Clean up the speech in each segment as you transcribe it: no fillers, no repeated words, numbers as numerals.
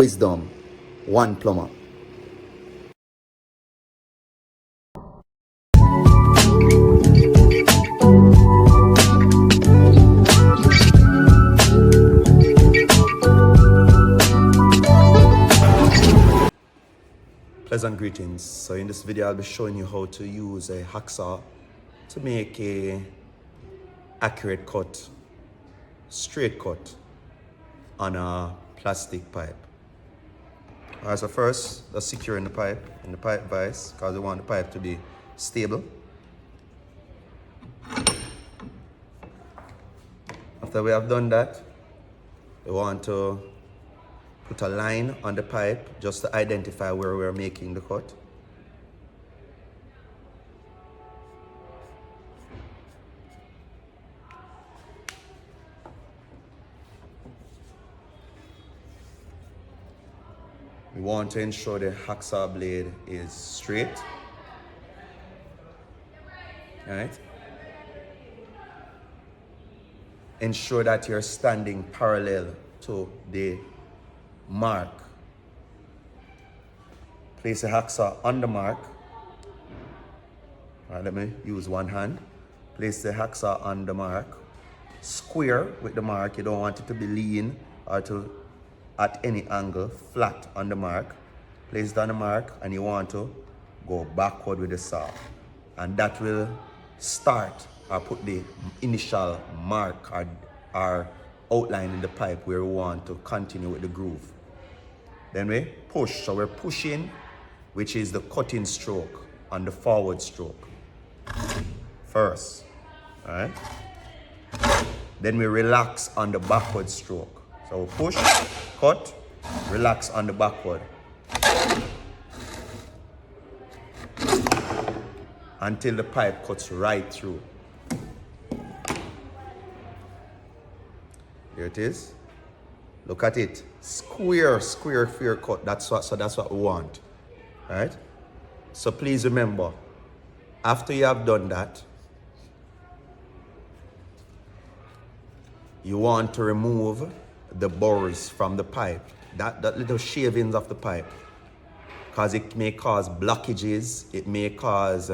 Wisdom, one plumber. Pleasant greetings. So in this video I'll be showing you how to use a hacksaw to make a accurate cut, straight cut on a plastic pipe. Alright, so first let's secure in the pipe vise, because we want the pipe to be stable. After we have done that, we want to put a line on the pipe just to identify where we're making the cut. We want to ensure the hacksaw blade is straight. Right? Ensure that you're standing parallel to the mark. Place the hacksaw on the mark. All right, let me use one hand. Place the hacksaw on the mark. Square with the mark. You don't want it to be lean or to at any angle, flat on the mark. Place it on the mark, and you want to go backward with the saw. And that will start or put the initial mark or outline in the pipe where we want to continue with the groove. Then we push. So we're pushing, which is the cutting stroke on the forward stroke first. All right? Then we relax on the backward stroke. So we push, cut, relax on the backward. Until the pipe cuts right through. Here it is. Look at it. Square cut. That's what we want. Right? So please remember, after you have done that, you want to remove the burrs from the pipe. That little shavings of the pipe. Because it may cause blockages. It may cause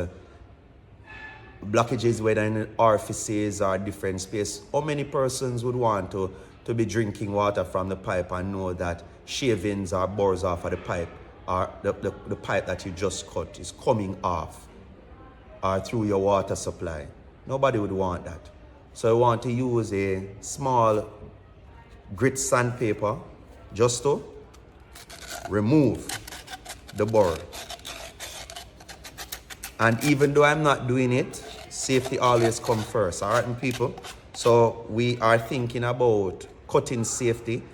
blockages whether in orifices or different space. How many persons would want to be drinking water from the pipe and know that shavings or burrs off of the pipe, or the pipe that you just cut is coming off or through your water supply? Nobody would want that. So you want to use a small grit sandpaper just to remove the burr. And even though I'm not doing it, safety always comes first. All right, people? So we are thinking about cutting safety.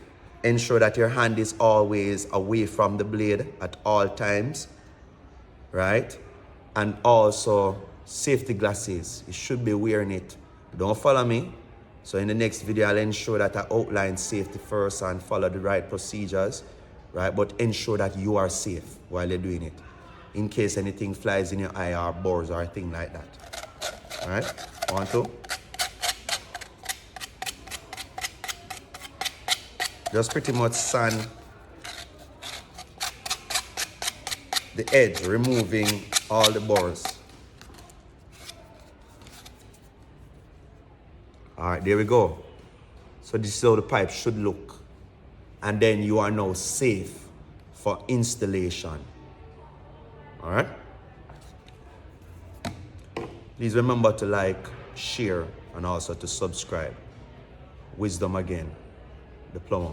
Ensure that your hand is always away from the blade at all times. Right? And also safety glasses. You should be wearing it. Don't follow me. So in the next video, I'll ensure that I outline safety first and follow the right procedures. Right? But ensure that you are safe while you're doing it, in case anything flies in your eye or burrs or anything like that. All right? 1, 2. Just pretty much sand the edge, removing all the burrs. All right, there we go. So this is how the pipe should look. And then you are now safe for installation. All right? Please remember to like, share, and also to subscribe. Wisdom again, the plumber.